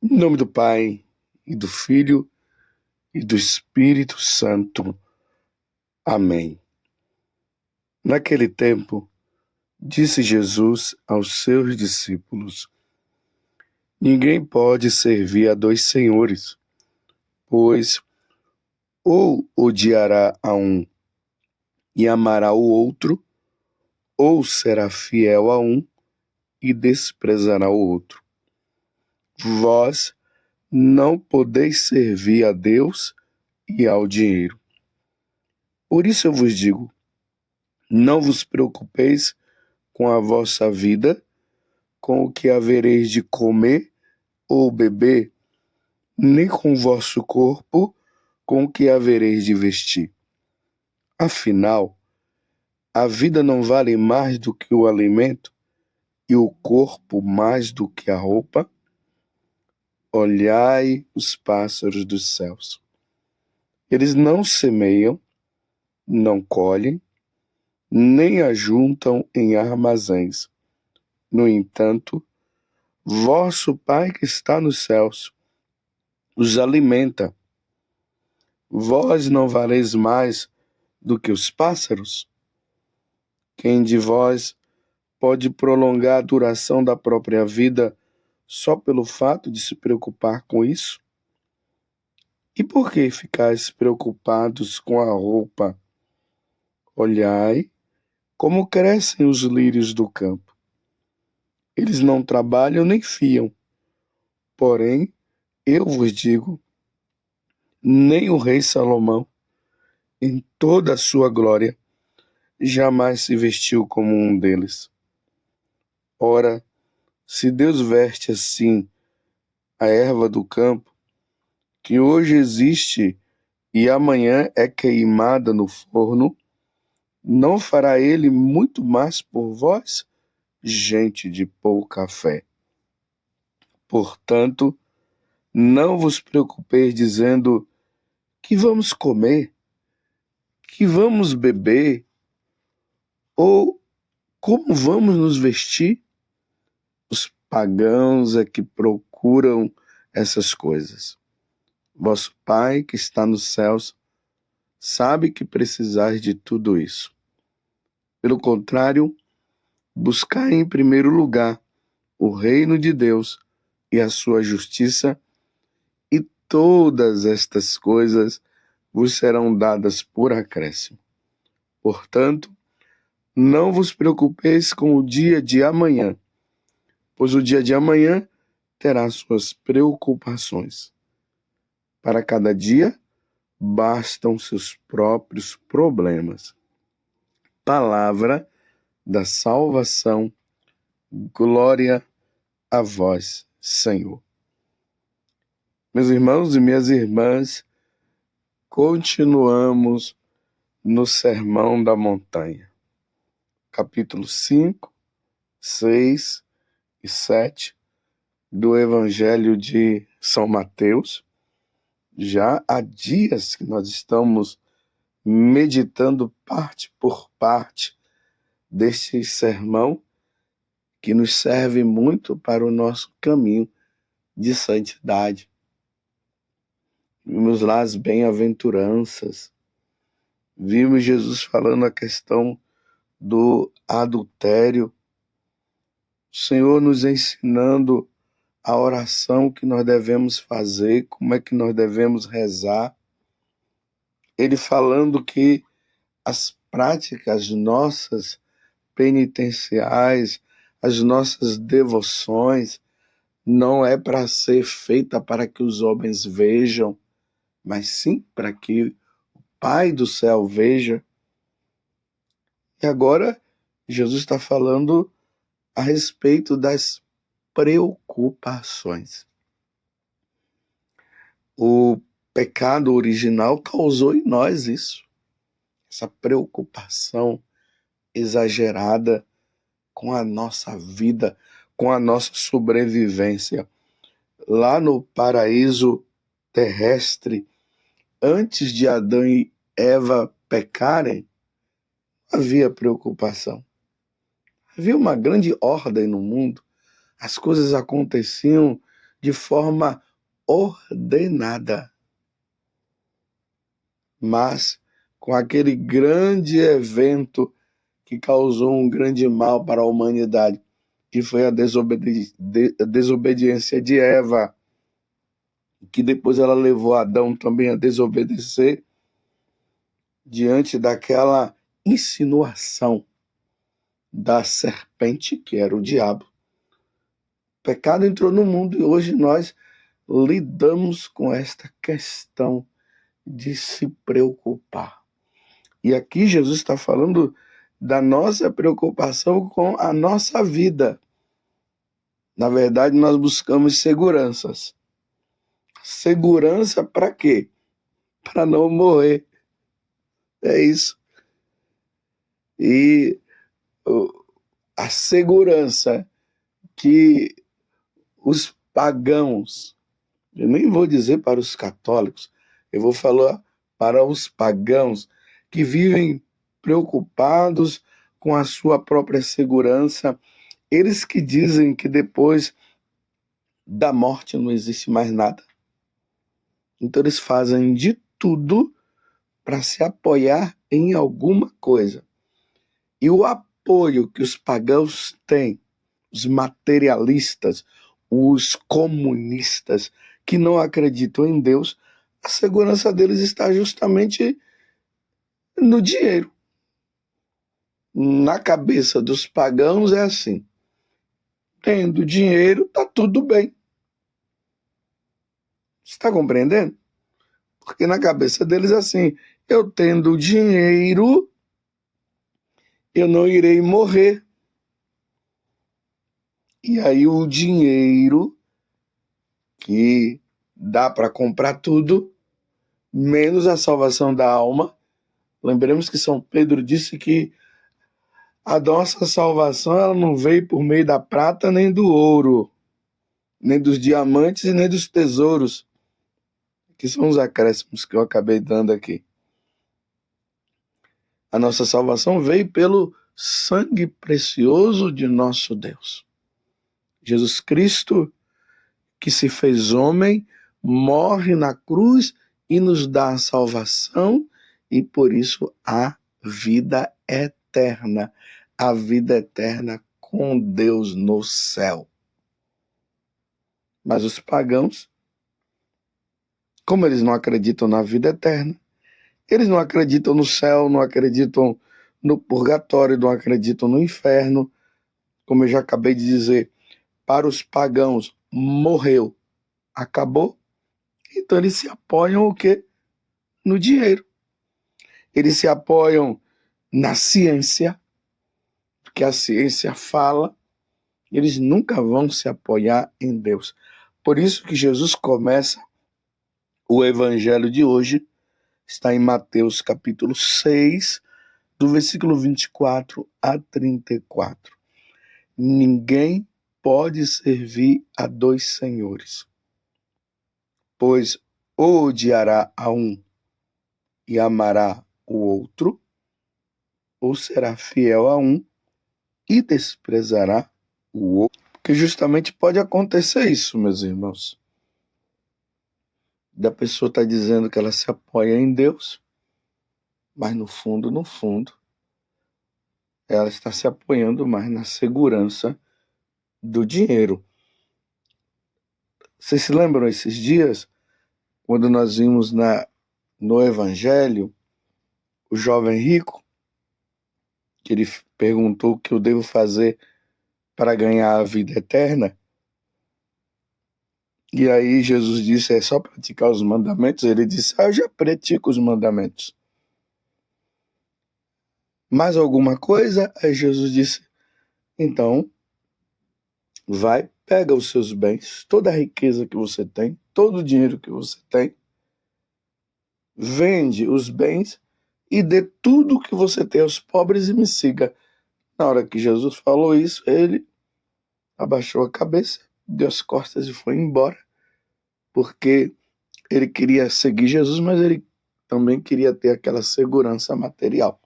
Em nome do Pai, e do Filho, e do Espírito Santo. Amém. Naquele tempo, disse Jesus aos seus discípulos: Ninguém pode servir a dois senhores, pois ou odiará a um e amará o outro, ou será fiel a um e desprezará o outro. Vós não podeis servir a Deus e ao dinheiro. Por isso eu vos digo, não vos preocupeis com a vossa vida, com o que havereis de comer ou beber, nem com o vosso corpo, com o que havereis de vestir. Afinal, a vida não vale mais do que o alimento, e o corpo mais do que a roupa? Olhai os pássaros dos céus. Eles não semeiam, não colhem, nem ajuntam em armazéns. No entanto, vosso Pai que está nos céus os alimenta. Vós não valeis mais do que os pássaros? Quem de vós pode prolongar a duração da própria vida só pelo fato de se preocupar com isso? E por que ficais preocupados com a roupa? Olhai como crescem os lírios do campo. Eles não trabalham nem fiam. Porém, eu vos digo, nem o rei Salomão, em toda a sua glória, jamais se vestiu como um deles. Ora, se Deus veste assim a erva do campo, que hoje existe e amanhã é queimada no forno, não fará ele muito mais por vós, gente de pouca fé? Portanto, não vos preocupeis dizendo: que vamos comer, que vamos beber, ou como vamos nos vestir? Os pagãos é que procuram essas coisas. Vosso Pai que está nos céus sabe que precisais de tudo isso. Pelo contrário, buscai em primeiro lugar o reino de Deus e a sua justiça, e todas estas coisas vos serão dadas por acréscimo. Portanto, não vos preocupeis com o dia de amanhã, pois o dia de amanhã terá suas preocupações. Para cada dia, bastam seus próprios problemas. Palavra da salvação, glória a vós, Senhor. Meus irmãos e minhas irmãs, continuamos no Sermão da Montanha, capítulo 5, 6 e 7 do Evangelho de São Mateus. Já há dias que nós estamos meditando parte por parte deste sermão que nos serve muito para o nosso caminho de santidade. Vimos lá as bem-aventuranças, vimos Jesus falando a questão do adultério, o Senhor nos ensinando a oração que nós devemos fazer, como é que nós devemos rezar. Ele falando que as práticas nossas penitenciais, as nossas devoções, não é para ser feita para que os homens vejam, mas sim para que o Pai do céu veja. E agora Jesus está falando a respeito das preocupações. O pecado original causou em nós isso, essa preocupação exagerada com a nossa vida, com a nossa sobrevivência. Lá no paraíso terrestre, antes de Adão e Eva pecarem, havia preocupação. Havia uma grande ordem no mundo. As coisas aconteciam de forma ordenada. Mas com aquele grande evento que causou um grande mal para a humanidade, que foi a desobediência de Eva, que depois ela levou Adão também a desobedecer, diante daquela insinuação da serpente, que era o diabo. O pecado entrou no mundo e hoje nós lidamos com esta questão de se preocupar. E aqui Jesus está falando da nossa preocupação com a nossa vida. Na verdade, nós buscamos seguranças. Segurança para quê? Para não morrer. É isso. E a segurança que os pagãos, eu nem vou dizer para os católicos, eu vou falar para os pagãos que vivem preocupados com a sua própria segurança, eles que dizem que depois da morte não existe mais nada. Então eles fazem de tudo para se apoiar em alguma coisa. E o apoio que os pagãos têm, os materialistas, os comunistas que não acreditam em Deus, a segurança deles está justamente no dinheiro. Na cabeça dos pagãos é assim: tendo dinheiro, está tudo bem. Você está compreendendo? Porque na cabeça deles é assim: eu tendo dinheiro, eu não irei morrer. E aí o dinheiro, que dá para comprar tudo, menos a salvação da alma. Lembremos que São Pedro disse que a nossa salvação ela não veio por meio da prata nem do ouro, nem dos diamantes e nem dos tesouros, que são os acréscimos que eu acabei dando aqui. A nossa salvação veio pelo sangue precioso de nosso Deus. Jesus Cristo, que se fez homem, morre na cruz e nos dá a salvação e por isso a vida eterna. A vida eterna com Deus no céu. Mas os pagãos, como eles não acreditam na vida eterna, eles não acreditam no céu, não acreditam no purgatório, não acreditam no inferno. Como eu já acabei de dizer, para os pagãos, morreu, acabou. Então eles se apoiam o quê? No dinheiro. Eles se apoiam na ciência, porque a ciência fala, eles nunca vão se apoiar em Deus. Por isso que Jesus começa o evangelho de hoje, está em Mateus capítulo 6, do versículo 24 a 34. Ninguém pode servir a dois senhores, pois ou odiará a um e amará o outro, ou será fiel a um e desprezará o outro. Porque justamente pode acontecer isso, meus irmãos. Da pessoa estar dizendo que ela se apoia em Deus, mas no fundo, ela está se apoiando mais na segurança do dinheiro. Vocês se lembram esses dias, quando nós vimos no Evangelho, o jovem rico, que ele perguntou o que eu devo fazer para ganhar a vida eterna? E aí Jesus disse, é só praticar os mandamentos? Ele disse, eu já pratico os mandamentos. Mais alguma coisa? Aí Jesus disse, então, vai, pega os seus bens, toda a riqueza que você tem, todo o dinheiro que você tem, vende os bens e dê tudo o que você tem aos pobres e me siga. Na hora que Jesus falou isso, ele abaixou a cabeça, deu as costas e foi embora, porque ele queria seguir Jesus, mas ele também queria ter aquela segurança material.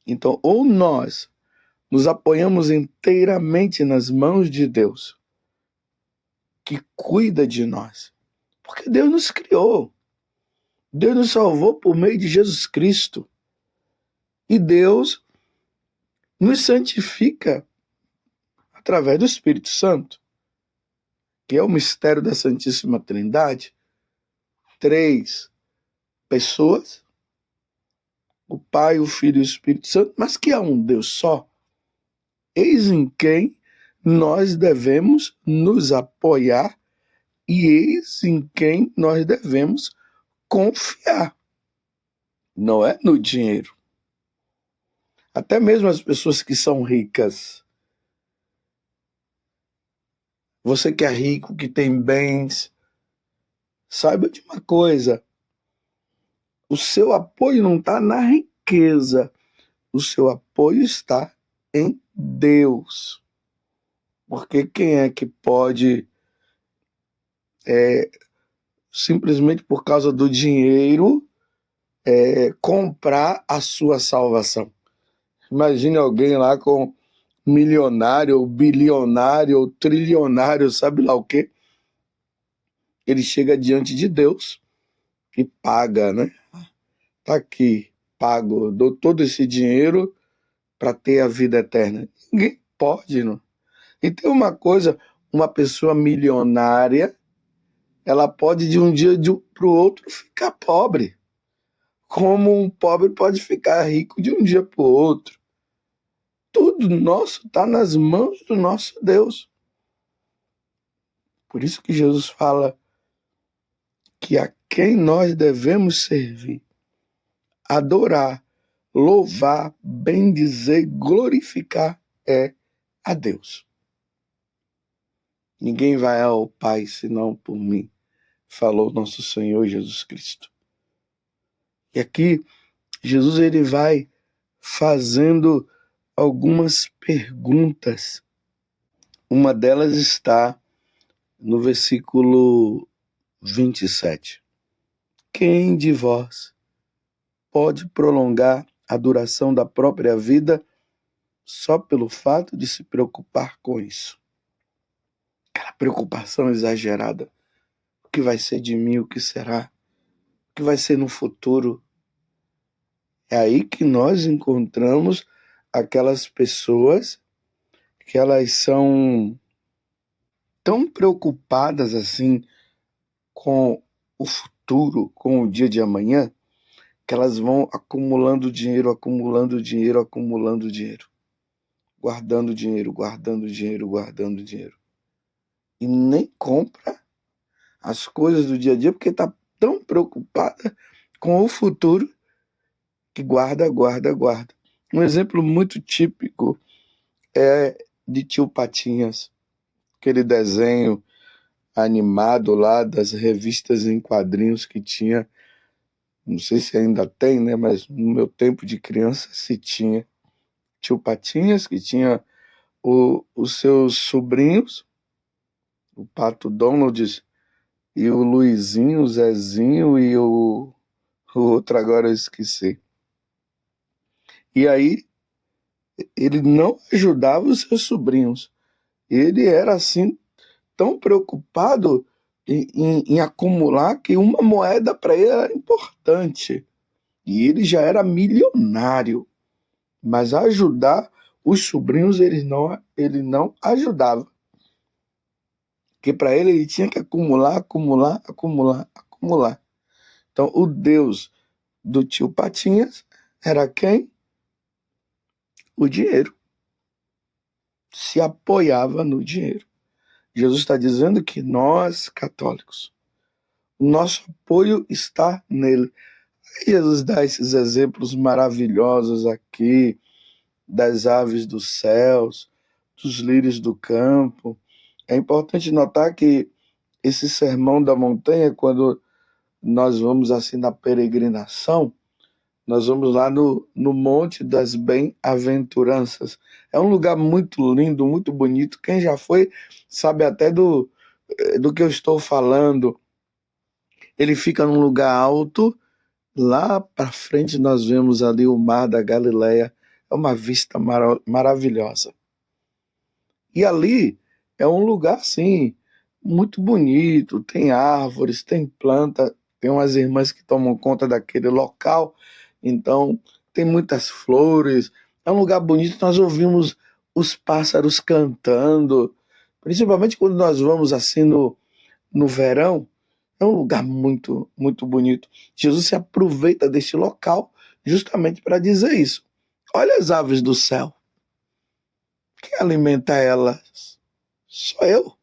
Então, ou nós nos apoiamos inteiramente nas mãos de Deus, que cuida de nós. Porque Deus nos criou. Deus nos salvou por meio de Jesus Cristo. E Deus nos santifica através do Espírito Santo, que é o mistério da Santíssima Trindade. 3 pessoas, o Pai, o Filho e o Espírito Santo, mas que há um Deus só. Eis em quem nós devemos nos apoiar e eis em quem nós devemos confiar. Não é no dinheiro. Até mesmo as pessoas que são ricas. Você que é rico, que tem bens, saiba de uma coisa. O seu apoio não está na riqueza. O seu apoio está em Deus. Porque quem é que pode, simplesmente por causa do dinheiro, comprar a sua salvação? Imagine alguém lá com milionário, ou bilionário, ou trilionário, sabe lá o quê? Ele chega diante de Deus e paga, né? Tá aqui, pago, dou todo esse dinheiro para ter a vida eterna. Ninguém pode, não. E tem uma coisa, uma pessoa milionária, ela pode de um dia para o outro ficar pobre. Como um pobre pode ficar rico de um dia para o outro. Tudo nosso está nas mãos do nosso Deus. Por isso que Jesus fala que a quem nós devemos servir, adorar, louvar, bendizer, glorificar é a Deus. Ninguém vai ao Pai senão por mim, falou nosso Senhor Jesus Cristo. E aqui Jesus ele vai fazendo algumas perguntas. Uma delas está no versículo 27. Quem de vós pode prolongar a duração da própria vida só pelo fato de se preocupar com isso? Aquela preocupação exagerada. O que vai ser de mim? O que será? O que vai ser no futuro? É aí que nós encontramos aquelas pessoas que elas são tão preocupadas assim com o futuro, com o dia de amanhã, que elas vão acumulando dinheiro, acumulando dinheiro, acumulando dinheiro. Guardando dinheiro, guardando dinheiro, guardando dinheiro. E nem compra as coisas do dia a dia porque está tão preocupada com o futuro que guarda, guarda, guarda. Um exemplo muito típico é de Tio Patinhas, aquele desenho animado lá das revistas em quadrinhos que tinha, não sei se ainda tem, né, mas no meu tempo de criança se tinha. Tio Patinhas, que tinha os seus sobrinhos, o Pato Donald e o Luizinho, o Zezinho e o outro agora eu esqueci. E aí ele não ajudava os seus sobrinhos. Ele era assim tão preocupado em acumular que uma moeda para ele era importante. E ele já era milionário. Mas ajudar os sobrinhos ele não ajudava. Porque para ele tinha que acumular, acumular, acumular, acumular. Então o Deus do tio Patinhas era quem? O dinheiro. Se apoiava no dinheiro. Jesus está dizendo que nós, católicos, o nosso apoio está nele. Aí Jesus dá esses exemplos maravilhosos aqui, das aves dos céus, dos lírios do campo. É importante notar que esse sermão da montanha, quando nós vamos assim na peregrinação, nós vamos lá no Monte das Bem-aventuranças. É um lugar muito lindo, muito bonito. Quem já foi sabe até do que eu estou falando. Ele fica num lugar alto. Lá para frente nós vemos ali o Mar da Galileia. É uma vista maravilhosa. E ali é um lugar, sim, muito bonito, tem árvores, tem planta, tem umas irmãs que tomam conta daquele local, então tem muitas flores, é um lugar bonito, nós ouvimos os pássaros cantando, principalmente quando nós vamos assim no verão, é um lugar muito, muito bonito. Jesus se aproveita deste local justamente para dizer isso. Olha as aves do céu, quem alimenta elas? Sou eu.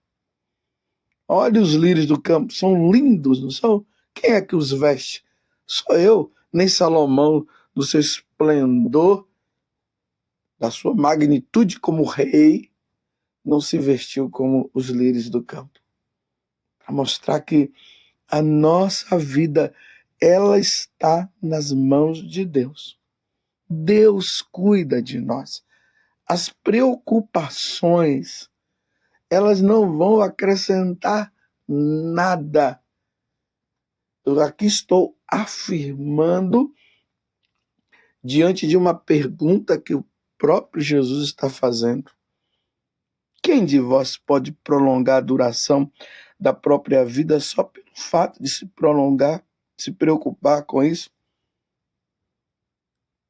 Olha os lírios do campo, são lindos, não são? Quem é que os veste? Sou eu. Nem Salomão, do seu esplendor, da sua magnitude como rei, não se vestiu como os lírios do campo. Para mostrar que a nossa vida, ela está nas mãos de Deus. Deus cuida de nós. As preocupações, elas não vão acrescentar nada. Eu aqui estou afirmando diante de uma pergunta que o próprio Jesus está fazendo. Quem de vós pode prolongar a duração da própria vida só pelo fato de se prolongar, se preocupar com isso?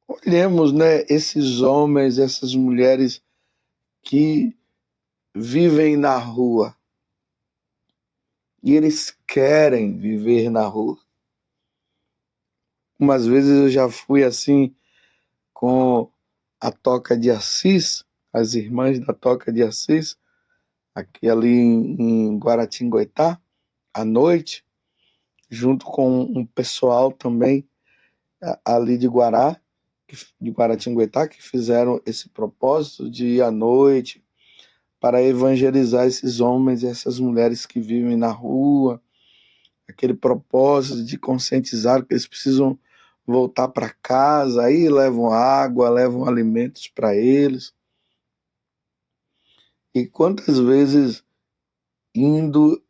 Olhemos, né, esses homens, essas mulheres que vivem na rua e eles querem viver na rua. Umas vezes eu já fui assim com a Toca de Assis, as irmãs da Toca de Assis, aqui ali em Guaratinguetá, à noite, junto com um pessoal também ali de Guaratinguetá, que fizeram esse propósito de ir à noite para evangelizar esses homens e essas mulheres que vivem na rua, aquele propósito de conscientizar que eles precisam voltar para casa, aí levam água, levam alimentos para eles. E quantas vezes indo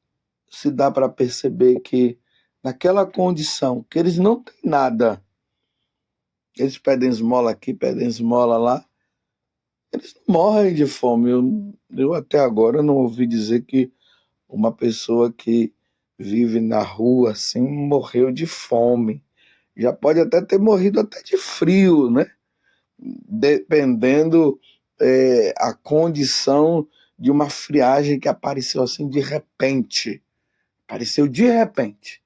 se dá para perceber que naquela condição, que eles não têm nada, eles pedem esmola aqui, pedem esmola lá, eles não morrem de fome. Eu até agora não ouvi dizer que uma pessoa que vive na rua assim morreu de fome. Já pode até ter morrido até de frio, né? Dependendo a condição de uma friagem que apareceu assim de repente. Apareceu de repente.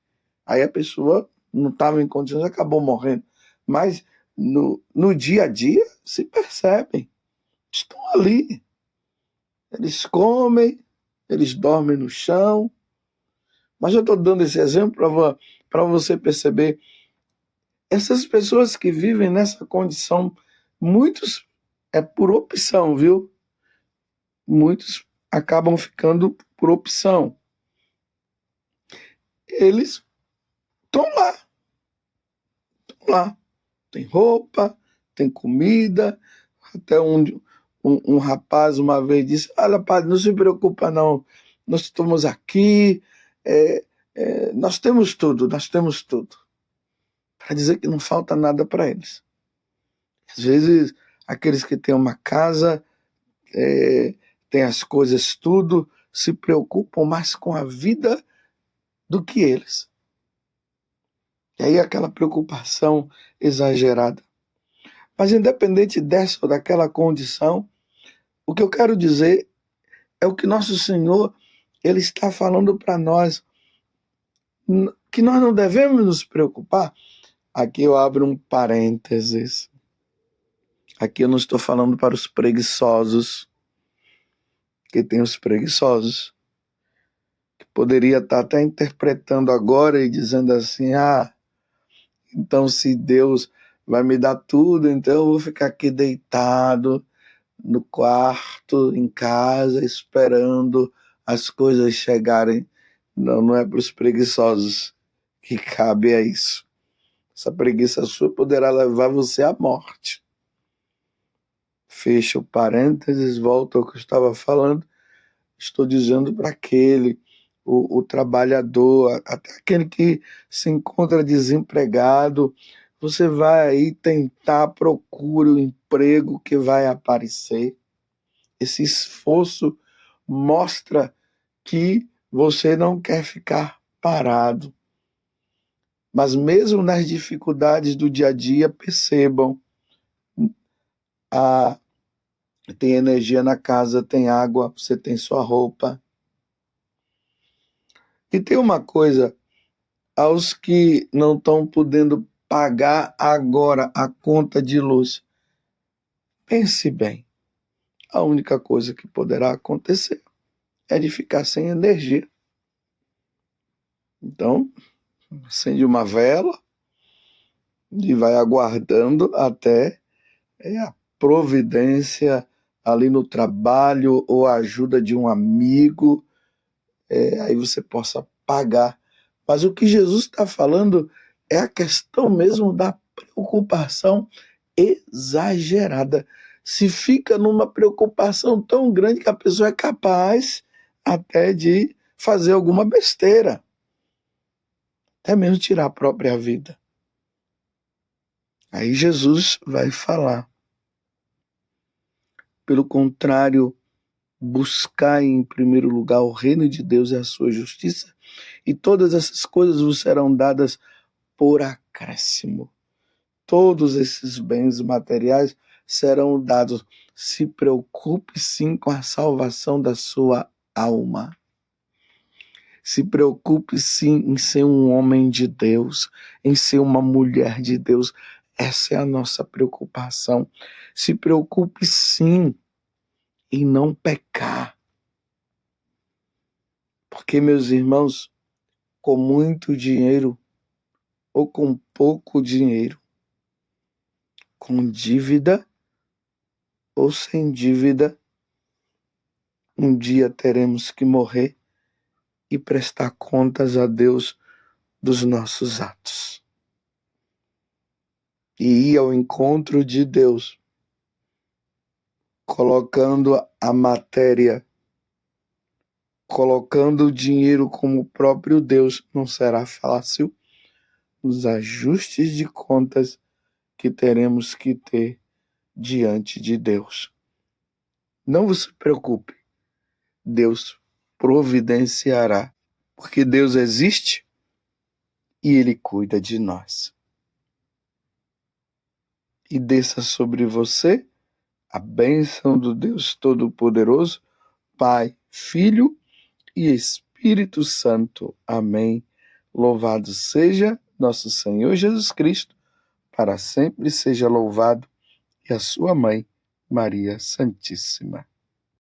Aí a pessoa não estava em condições, acabou morrendo. Mas no dia a dia se percebem. Estão ali. Eles comem, eles dormem no chão. Mas eu estou dando esse exemplo para você perceber. Essas pessoas que vivem nessa condição, muitos é por opção, viu? Muitos acabam ficando por opção. Eles estão lá. Tem roupa, tem comida. Até um rapaz uma vez disse: olha, padre, não se preocupa não, nós estamos aqui, nós temos tudo, para dizer que não falta nada para eles. Às vezes, aqueles que têm uma casa, têm as coisas tudo, se preocupam mais com a vida do que eles. E aí aquela preocupação exagerada. Mas independente dessa ou daquela condição, o que eu quero dizer é o que nosso Senhor ele está falando para nós, que nós não devemos nos preocupar. Aqui eu abro um parênteses. Aqui eu não estou falando para os preguiçosos, que tem os preguiçosos, que poderia estar até interpretando agora e dizendo assim: então se Deus vai me dar tudo, então eu vou ficar aqui deitado no quarto, em casa, esperando as coisas chegarem. Não, não é para os preguiçosos que cabe a isso. Essa preguiça sua poderá levar você à morte. Fecha o parênteses, volta ao que eu estava falando. Estou dizendo para aquele, o trabalhador, até aquele que se encontra desempregado, você vai aí tentar, procure o emprego que vai aparecer. Esse esforço mostra que Você não quer ficar parado. Mas mesmo nas dificuldades do dia a dia, percebam, tem energia na casa, tem água, você tem sua roupa. E tem uma coisa, aos que não estão podendo pagar agora a conta de luz, pense bem, a única coisa que poderá acontecer é de ficar sem energia. Então, acende uma vela e vai aguardando até a providência ali no trabalho ou a ajuda de um amigo, aí você possa pagar. Mas o que Jesus está falando é a questão mesmo da preocupação exagerada. Se fica numa preocupação tão grande que a pessoa é capaz até de fazer alguma besteira, até mesmo tirar a própria vida. Aí Jesus vai falar. Pelo contrário, buscai em primeiro lugar o reino de Deus e a sua justiça, e todas essas coisas vos serão dadas por acréscimo. Todos esses bens materiais serão dados. Se preocupe sim com a salvação da sua alma. Se preocupe sim em ser um homem de Deus, em ser uma mulher de Deus. Essa é a nossa preocupação. Se preocupe sim em não pecar. Porque, meus irmãos, com muito dinheiro ou com pouco dinheiro, com dívida ou sem dívida, um dia teremos que morrer e prestar contas a Deus dos nossos atos. E ir ao encontro de Deus, colocando a matéria, colocando o dinheiro como o próprio Deus, não será fácil. Os ajustes de contas que teremos que ter diante de Deus. Não se preocupe, Deus providenciará, porque Deus existe e Ele cuida de nós. E desça sobre você a bênção do Deus Todo-Poderoso, Pai, Filho e Espírito Santo. Amém. Louvado seja nosso Senhor Jesus Cristo, para sempre seja louvado, e a sua mãe, Maria Santíssima.